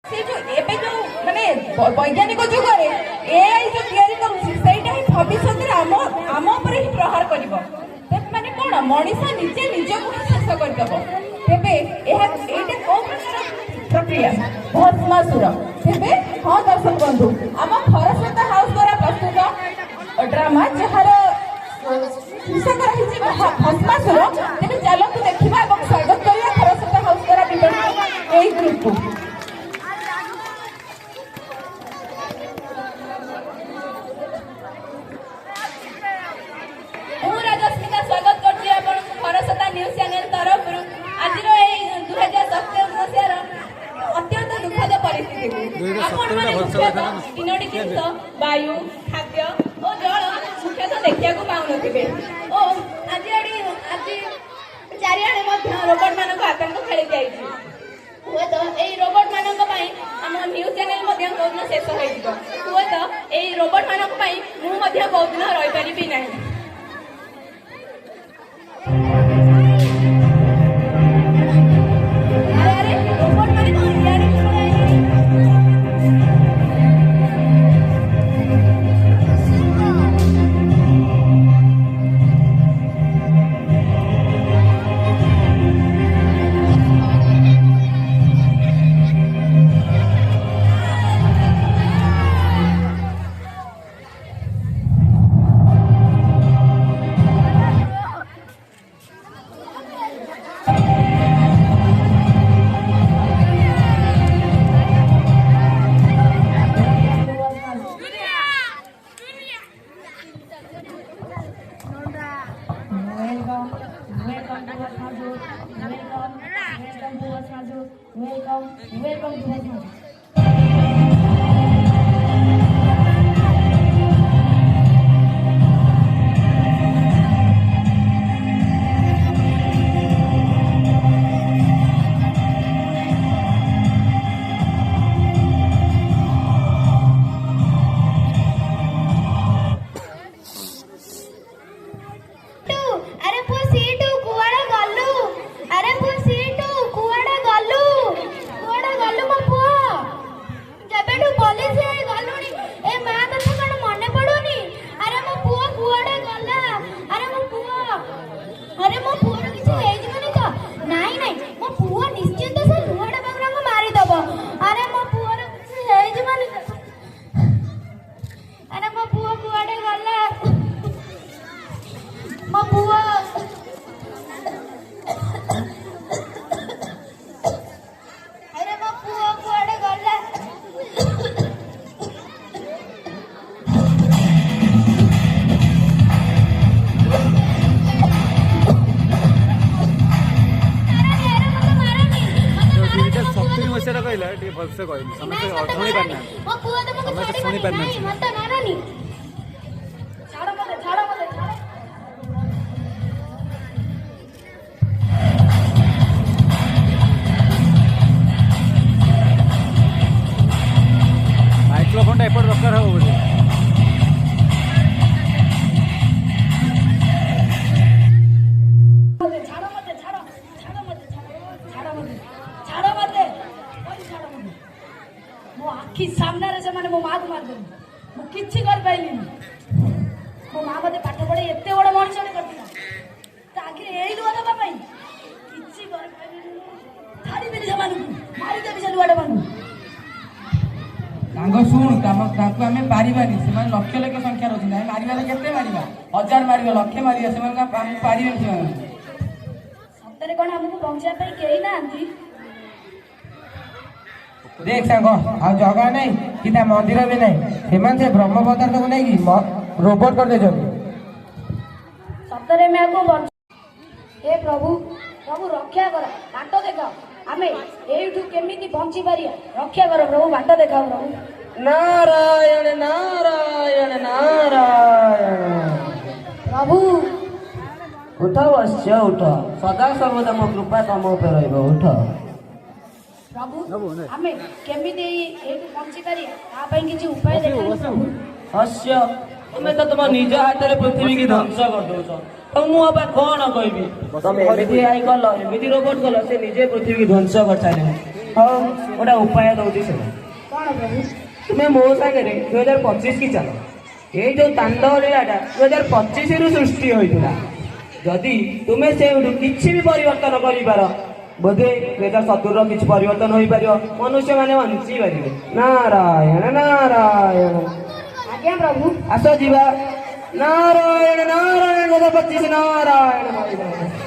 से जो एबे जो माने वैज्ञानिक जुग रे एआई जो तयारी करूछि सेटा ही भविष्य रे आम ऊपर ही प्रहार करिवो ते माने कोन मनीष निजे निजको शेष कर देबो तेबे एहा एटा को प्रक्रिया भस्मासुर तेबे हां दर्शक बंधु आम खरस्रोता हाउस द्वारा प्रस्तुत ड्रामा जहार शीर्षक रही भस्मासुर तेबे चलतु देखिबा एवं स्वागत करिया खरस्रोता हाउस द्वारा विवरण एई ग्रुप को न्यूज चैनल तरफ आज 2017 मसीहार अत्यंत दुखद परिस्थिति तीनोटी जिन वायु खाद्य और जल मुख्यतः देखा पाऊनथे और आज चारिआडे रोबोट मान आतंक खेली जाइए हुए तो यही रोबोट मान आम न्यूज चैनल कौन शेष हो तो यही रोबोट मान मुझे कौन रही पारि ना Welcome to Welcome. भलसे कहली समस्त शुणी पारना समस्त शुणी पारना माइक्रोफोन एपट दरकार हो बोली आखि सामने से माने मो माँ को मारदे मुझे कर पाइली मो माँ मत पाठ पढ़े एत बड़ मनुष्य करता आखिर यही लुआ दबा किसी कर छाड़देवी से मारिदेवी से लुआटे मानू शुण आम पारिबानी से लक्ष लक्ष संख्या अच्छी मारे केते मारिबा हजार मार लक्षे मार से पारे सतरे कौन आमको बचाई कहीं ना देख सांग आ जगह नहीं कि मंदिर भी नहीं से ब्रह्म पदार्थ को नहीं रोबोट कर दे सतरे मैं को हे प्रभु प्रभु रक्षा कर बाट देखा आमे एठू केमिति बंची पारिया रक्षा कर प्रभु बाट देखा प्रभु नारायण नारायण नारायण प्रभु उठ वश्य उठ सदा सर्वदा मो कृपा तुम ऊपर रहिबो उठ प्रभु आमे केमिति एठू बंची पारिया ता पई किछि उपाय देखा हस्य तुम तो तुम निज हाथ में पृथ्वी की ध्वंस कर दो तो मुझे कौन कहबी तुम एमती आई कल एमती रोबोट कल से निजे पृथ्वी की ध्वंस कर सारे हाँ गोटे उपाय दौर शुण कौन प्रभु तुम्हें मो सागर 2025 की चल ये जो तांडव लीलाटा 2025 रु सृष्टि होता जदि तुम्हें से किसी भी परिवर्तन कर बोधे 2070 किसी परिवर्तन हो पार मनुष्य मैंने बंची पारे। नारायण नारायण आज्ञा प्रभु आस जीवा नारायण नारायण 2025 नारायण नारायण।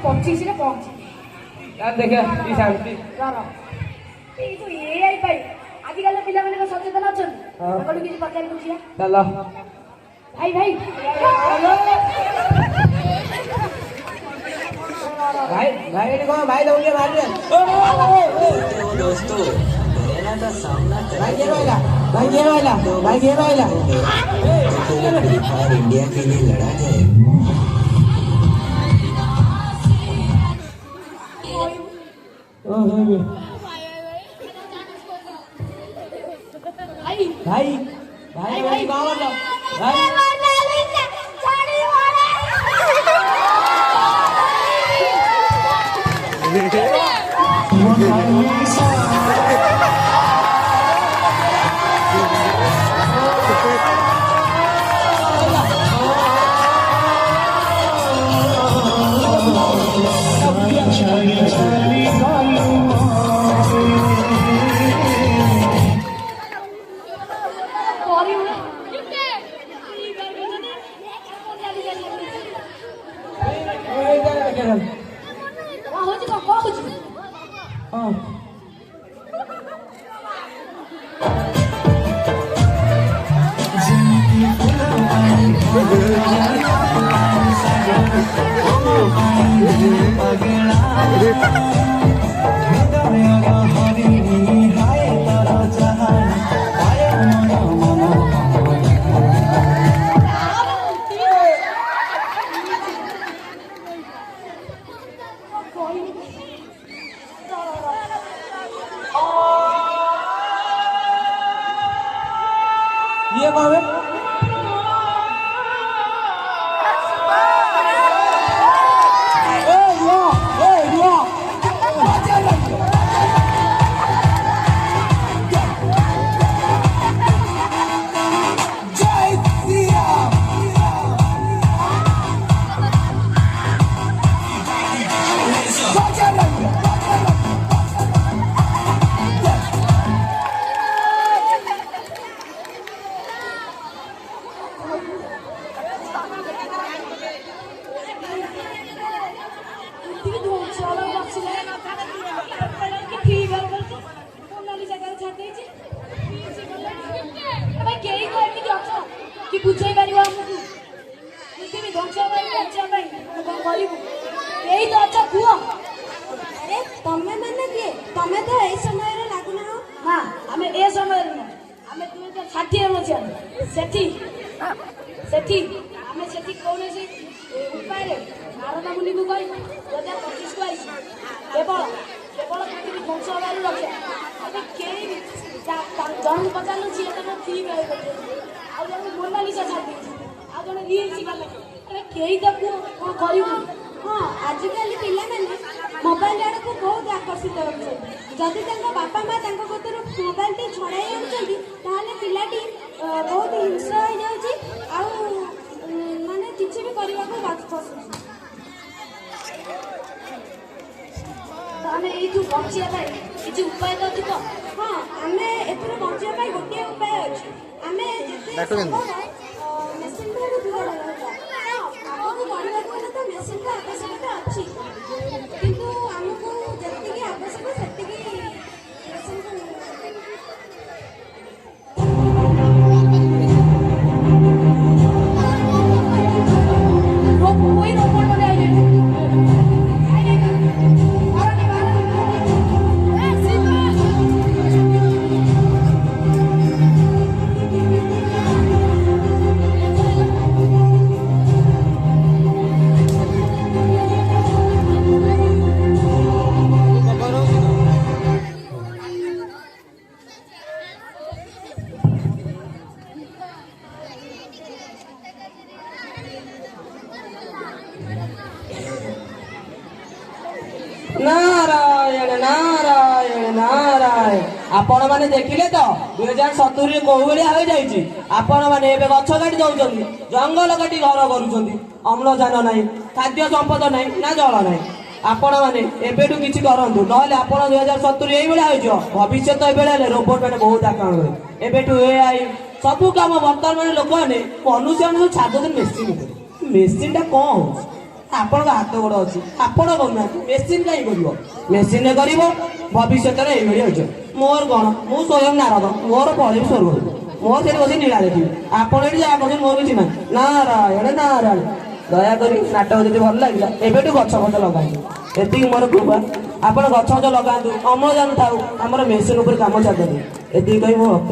पच्चीस पहुंची देखिए शांति जो एआई आजिकल पिला मैंने सचेतन अच्छा किसी पचार बुझिया चलो भाई भाई भाई भाई कौन भाई दौड़िए मार दे दोस्तों मेरा का सामना भाई ये वाला भाई ये वाला भाई ये वाला फ्री फायर इंडिया के लिए लड़ा जाए। भाई भाई भाई कौन वाला भाई ये कौन है मोबाइल आड़ को बहुत आकर्षित होती जदि बापा माँ कतर मोबाइल टी छड़ाई आनुंट पिलाटी बहुत हिंसा हो जाऊँगी माने किसी भी करने को आमे ये बचाई किसी उपाय तो थी हाँ आम ए बचाई गोटे उपाय अच्छे आम मेसीन ठार दूर आगू बढ़ा तो मेसीन आवश्यकता अच्छी किंतु आमको जी आवश्यक ନାରାୟଣ ନାରାୟଣ ନାରାୟଣ। ଆପଣ ମାନେ ଦେଖିଲେ ତ 2070 କୋଉ ଭଳିଆ ହୋଇଯାଇଛି। ଆପଣ ମାନେ ଏବେ ଗଛ କାଟି ଦଉଛନ୍ତି, ଜଙ୍ଗଲ କାଟି ଘର କରୁଛନ୍ତି, ଅମ୍ଳଜାନ ନାହିଁ, ଖାଦ୍ୟ ସମ୍ପଦ ନାହିଁ, ନା ଜଳ ନାହିଁ। ଆପଣ ମାନେ ଏବେଠୁ କିଛି କରନ୍ତୁ, ନହେଲେ ଆପଣ 2070 ଏଇଭଳିଆ ହେଇଯିବ। ଭବିଷ୍ୟତ ଏଇଭଳିଆ ହେଲେ ରୋବୋଟ ମାନେ ବହୁତ ଆକ୍ରମଣ କରିବେ। ଏବେଠୁ AI ସବୁ କାମ ବର୍ତ୍ତମାନ ଲୋକମାନେ ମନୁଷ୍ୟମାନେ ସବୁ ଛାଡୁଛନ୍ତି ମେସିନ୍ ଉପରେ। ମେସିନ୍ ଟା କଣ ହଉଛି? ଆପଣଙ୍କ ହାତ ଗୋଡ ଅଛି, ଆପଣ କରୁନାହାନ୍ତି, ମେସିନ୍ କାହିଁ କରିବ? ମେସିନରେ କରିବ, ଭବିଷ୍ୟତରେ ଏଇଭଳି ହେଇଯିବ। ମୋର କଣ, ମୁଁ ସ୍ୱୟଂ ନାରଦ, ମୋର ପଳେଇବି ସ୍ୱର୍ଗକୁ, ମୋର ସେଠି ବସି ନୀଳା ଦେଖିବି। ଆପଣ ଏଠି ଯାହା କରୁଛନ୍ତି ମୋର କିଛି ନାହିଁ। ନାରାୟଣ ନାରାୟଣ। ଦୟାକରି ନାଟକ ଯଦି ଭଲ ଲାଗିଲା ଏବେଠୁ ଗଛ ଫଛ ଲଗାନ୍ତୁ, ଏତିକି ମୋର କୃପା। ଆପଣ ଗଛ ଫଛ ଲଗାନ୍ତୁ, ଅମ୍ଳଜାନ ଥାଉ, ଆମର ମେସିନ୍ ଉପରେ କାମ ଚାଲିଛନ୍ତି। ଏତିକି କହି ମୁଁ ରଖ।